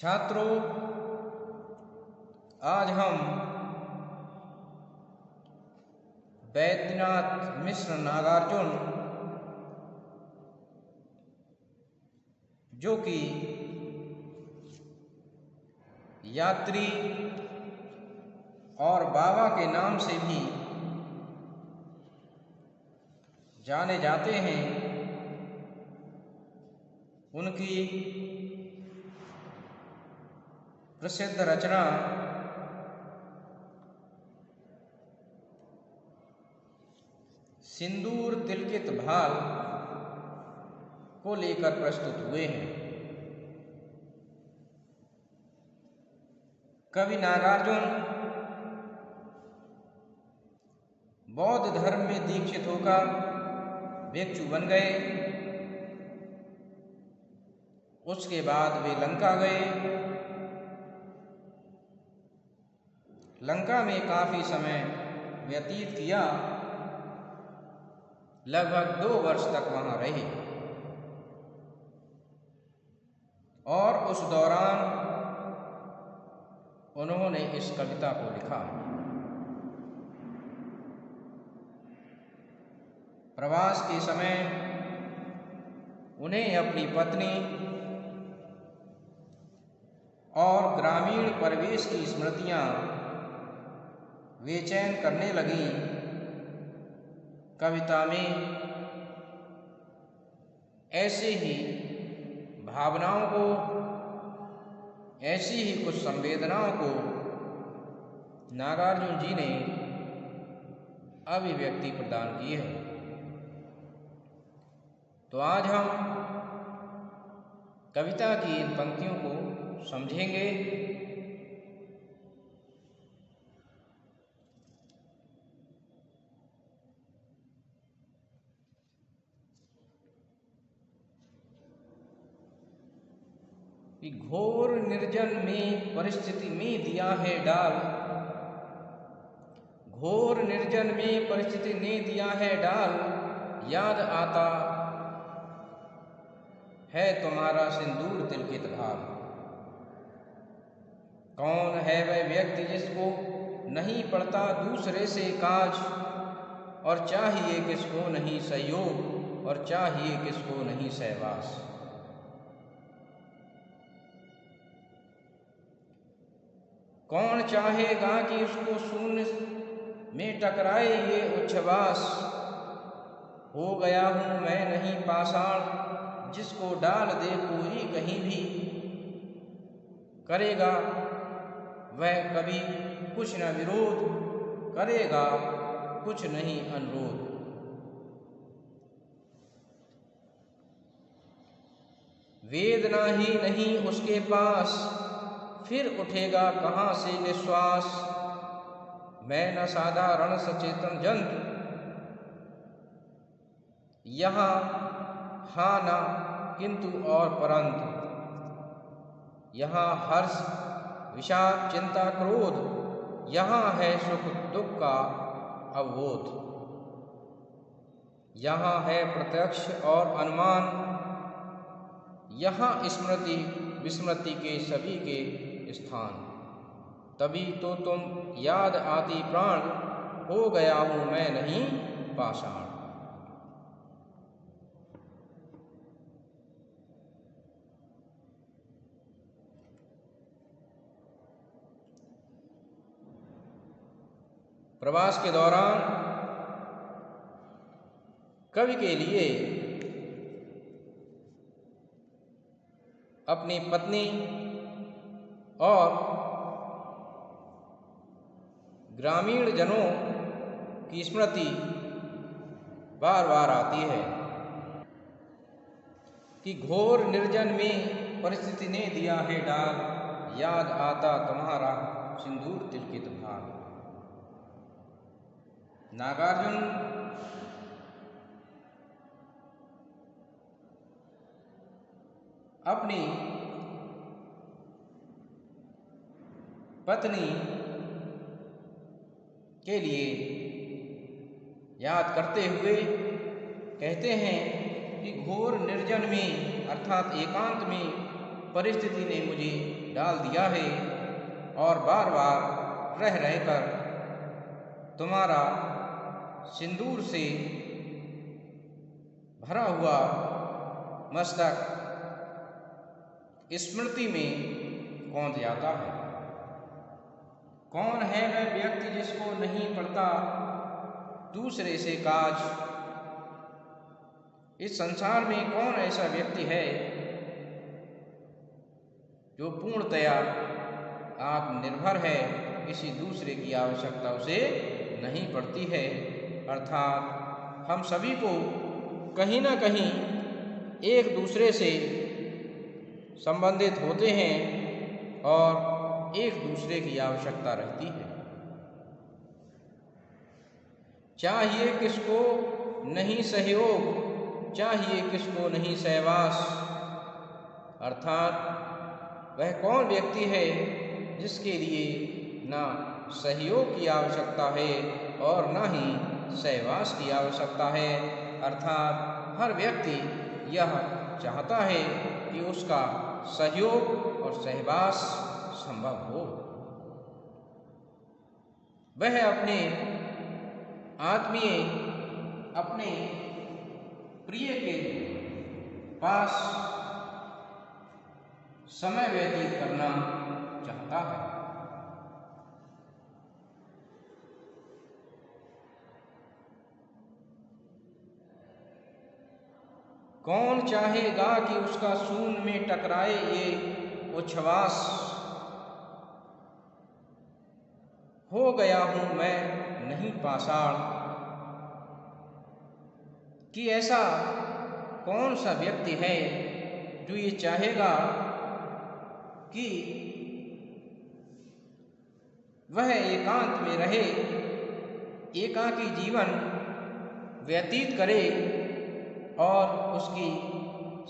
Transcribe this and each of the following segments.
छात्रों, आज हम बैद्यनाथ मिश्र नागार्जुन, जो कि यात्री और बाबा के नाम से भी जाने जाते हैं, उनकी प्रसिद्ध रचना सिंदूर तिलकित भाल को लेकर प्रस्तुत हुए हैं। कवि नागार्जुन बौद्ध धर्म में दीक्षित होकर भिक्षु बन गए। उसके बाद वे लंका गए। लंका में काफी समय व्यतीत किया, लगभग 2 वर्ष तक वहां रहे और उस दौरान उन्होंने इस कविता को लिखा। प्रवास के समय उन्हें अपनी पत्नी और ग्रामीण परिवेश की स्मृतियां बेचैन करने लगी। कविता में ऐसे ही भावनाओं को, ऐसी ही कुछ संवेदनाओं को नागार्जुन जी ने अभिव्यक्ति प्रदान की है। तो आज हम कविता की इन पंक्तियों को समझेंगे। कि घोर निर्जन में परिस्थिति में दिया है डाल, घोर निर्जन में परिस्थिति ने दिया है डाल, याद आता है तुम्हारा सिंदूर तिलकित भाल। कौन है वह व्यक्ति जिसको नहीं पड़ता दूसरे से काज, और चाहिए किसको नहीं सहयोग, और चाहिए किसको नहीं सहवास। कौन चाहेगा कि उसको शून्य में टकराए ये उच्छ्वास। हो गया हूं मैं नहीं पाषाण, जिसको डाल दे कोई कहीं भी, करेगा वह कभी कुछ न विरोध, करेगा कुछ नहीं अनुरोध। वेदना ही नहीं उसके पास, फिर उठेगा कहाँ से निश्वास। मैं न साधारण सचेतन जंतु, यहाँ हाँ ना किंतु और परंतु। यहाँ हर्ष विषाद चिंता क्रोध, यहाँ है सुख दुख का अवबोध। यहाँ है प्रत्यक्ष और अनुमान, यहाँ स्मृति विस्मृति के सभी के स्थान। तभी तो तुम याद आती प्राण, हो गया हूं मैं नहीं पाषाण। प्रवास के दौरान कवि के लिए अपनी पत्नी और ग्रामीण जनों की स्मृति बार बार आती है। कि घोर निर्जन में परिस्थिति ने दिया है डाल, याद आता तुम्हारा सिंदूर तिलकित भाल। नागार्जुन अपनी पत्नी के लिए याद करते हुए कहते हैं कि घोर निर्जन में अर्थात एकांत में परिस्थिति ने मुझे डाल दिया है और बार बार रह रहकर तुम्हारा सिंदूर से भरा हुआ मस्तक स्मृति में कौंध जाता है। कौन है वह व्यक्ति जिसको नहीं पड़ता दूसरे से काज? इस संसार में कौन ऐसा व्यक्ति है जो पूर्णतया आत्मनिर्भर है, किसी दूसरे की आवश्यकता उसे नहीं पड़ती है? अर्थात हम सभी को कहीं ना कहीं एक दूसरे से संबंधित होते हैं और एक दूसरे की आवश्यकता रहती है। चाहिए किसको नहीं सहयोग, चाहिए किसको नहीं सहवास। अर्थात वह कौन व्यक्ति है जिसके लिए ना सहयोग की आवश्यकता है और ना ही सहवास की आवश्यकता है। अर्थात हर व्यक्ति यह चाहता है कि उसका सहयोग और सहवास संभव हो। वह अपने आत्मीय, अपने प्रिय के पास समय व्यतीत करना चाहता है। कौन चाहेगा कि उसका शून्य में टकराए ये उच्छ्वास? हो गया हूं मैं नहीं पाषाण। कि ऐसा कौन सा व्यक्ति है जो ये चाहेगा कि वह एकांत में रहे, एकाकी जीवन व्यतीत करे और उसकी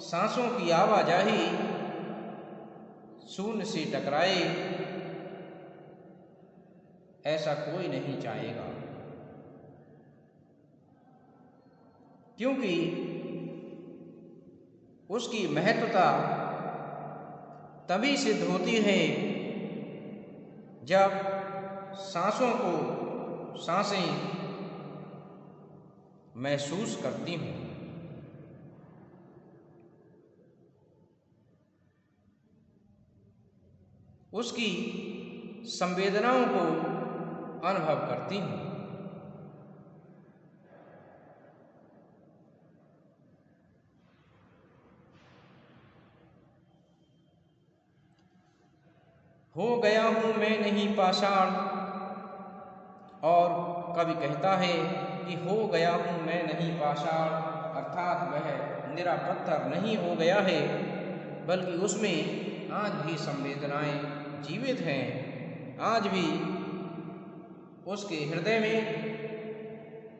सांसों की आवाजाही शून्य से टकराए? ऐसा कोई नहीं चाहेगा, क्योंकि उसकी महत्वता तभी सिद्ध होती है जब सांसों को सांसें महसूस करती हूँ। उसकी संवेदनाओं को अनुभव करती हूँ। हो गया हूँ मैं नहीं पाषाण। और कवि कहता है कि हो गया हूँ मैं नहीं पाषाण, अर्थात वह निरा पत्थर नहीं हो गया है, बल्कि उसमें आज भी संवेदनाएं जीवित हैं। आज भी उसके हृदय में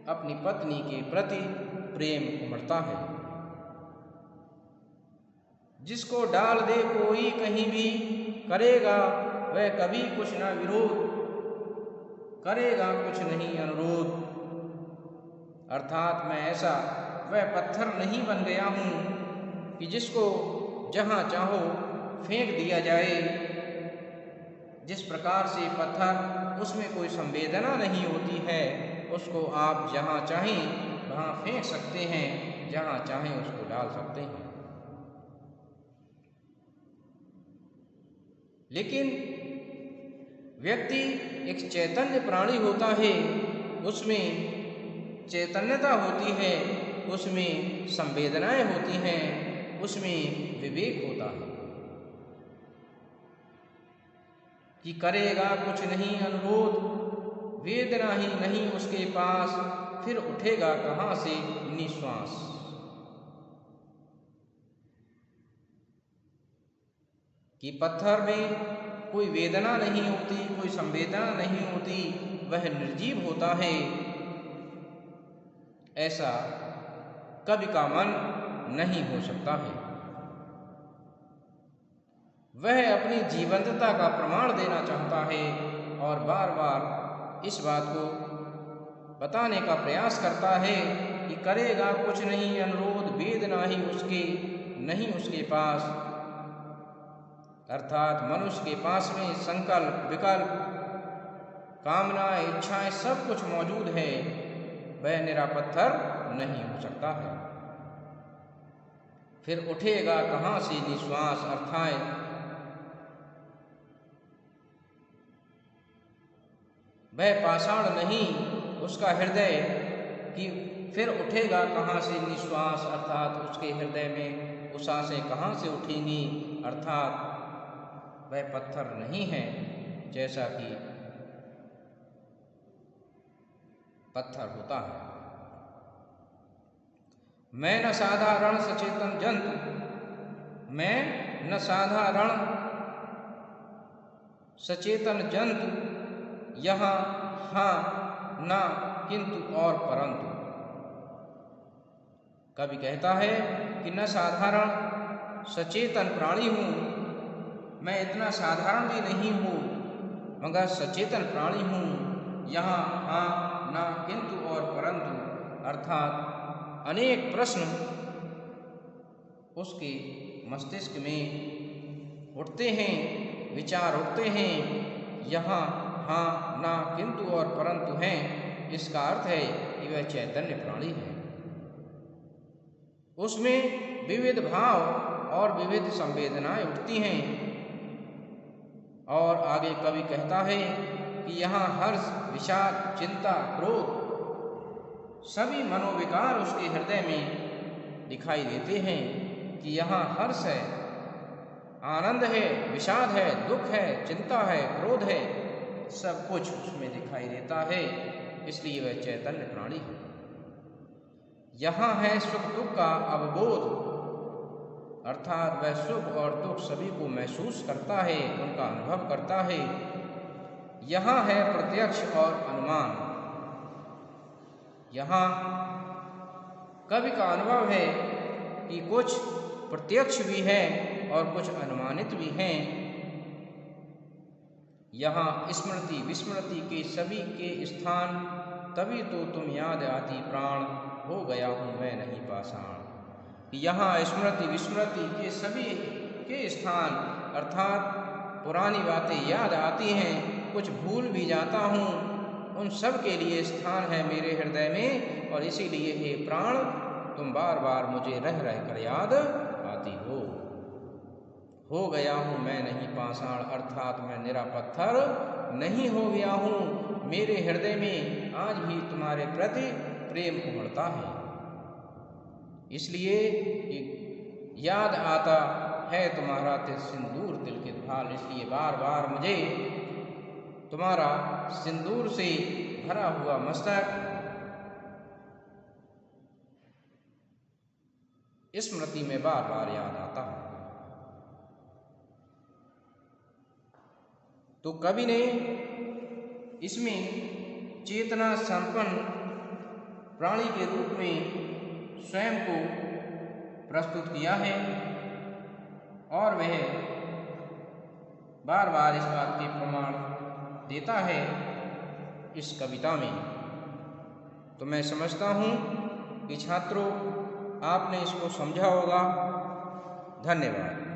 अपनी पत्नी के प्रति प्रेम उमड़ता है। जिसको डाल दे कोई कहीं भी, करेगा वह कभी कुछ न विरोध, करेगा कुछ नहीं अनुरोध। अर्थात मैं ऐसा वह पत्थर नहीं बन गया हूँ कि जिसको जहाँ चाहो फेंक दिया जाए। जिस प्रकार से पत्थर, उसमें कोई संवेदना नहीं होती है, उसको आप जहाँ चाहें वहाँ फेंक सकते हैं, जहाँ चाहें उसको डाल सकते हैं। लेकिन व्यक्ति एक चैतन्य प्राणी होता है, उसमें चैतन्यता होती है, उसमें संवेदनाएं होती हैं, उसमें विवेक होता है कि करेगा कुछ नहीं अनुरोध, वेदना ही नहीं उसके पास, फिर उठेगा कहाँ से निश्वास। कि पत्थर में कोई वेदना नहीं होती, कोई संवेदना नहीं होती, वह निर्जीव होता है, ऐसा कवि का मन नहीं हो सकता है। वह अपनी जीवंतता का प्रमाण देना चाहता है और बार बार इस बात को बताने का प्रयास करता है कि करेगा कुछ नहीं अनुरोध, वेदना ही उसके नहीं उसके पास। अर्थात मनुष्य के पास में संकल्प, विकल्प, कामनाएं, इच्छाएं सब कुछ मौजूद है, वह निरा पत्थर नहीं हो सकता है। फिर उठेगा कहाँ से निश्वास, अर्थात वह पाषाण नहीं, उसका हृदय कि फिर उठेगा कहाँ से निश्वास, अर्थात उसके हृदय में उषासें कहाँ से उठेंगी, अर्थात वह पत्थर नहीं है जैसा कि पत्थर होता है। मैं न साधारण सचेतन जंतु, मैं न साधारण सचेतन जंतु, यहाँ हाँ ना किंतु और परंतु। कवि कहता है कि न साधारण सचेतन प्राणी हूँ, मैं इतना साधारण भी नहीं हूँ मगर सचेतन प्राणी हूँ, यहाँ हाँ ना किंतु और परंतु, अर्थात अनेक प्रश्न उसके मस्तिष्क में उठते हैं, विचार उठते हैं, यहाँ हाँ ना किंतु और परंतु हैं। इसका अर्थ है कि वह चैतन्य प्राणी है। उसमें विविध भाव और विविध संवेदनाएं उठती हैं। और आगे कवि कहता है कि यहाँ हर्ष, विषाद, चिंता, क्रोध सभी मनोविकार उसके हृदय में दिखाई देते हैं कि यहाँ हर्ष है, आनंद है, विषाद है, दुख है, चिंता है, क्रोध है, सब कुछ उसमें दिखाई देता है, इसलिए वह चैतन्य प्राणी है। यहाँ है सुख दुख का अवबोध, अर्थात वह सुख और दुख सभी को महसूस करता है, उनका अनुभव करता है। यहाँ है प्रत्यक्ष और अनुमान। यहाँ कवि का अनुभव है कि कुछ प्रत्यक्ष भी है और कुछ अनुमानित भी हैं। यहाँ स्मृति विस्मृति के सभी के स्थान, तभी तो तुम याद आती प्राण, हो गया हूँ मैं नहीं पाषाण। यहाँ स्मृति विस्मृति के सभी के स्थान, अर्थात पुरानी बातें याद आती हैं, कुछ भूल भी जाता हूँ, उन सब के लिए स्थान है मेरे हृदय में, और इसीलिए हे प्राण तुम बार बार मुझे रह रह कर याद आती हो गया हूँ मैं नहीं पाषाण, अर्थात मैं निरा पत्थर नहीं हो गया हूँ, मेरे हृदय में आज भी तुम्हारे प्रति प्रेम उमड़ता है। इसलिए याद आता है तुम्हारा सिंदूर तिलकित भाल, इसलिए बार बार मुझे तुम्हारा सिंदूर से भरा हुआ मस्तक स्मृति में बार बार याद आता है। तो कवि ने इसमें चेतना संपन्न प्राणी के रूप में स्वयं को प्रस्तुत किया है, और वह बार बार इस बात के प्रमाण देता है इस कविता में। तो मैं समझता हूँ कि छात्रों आपने इसको समझा होगा। धन्यवाद।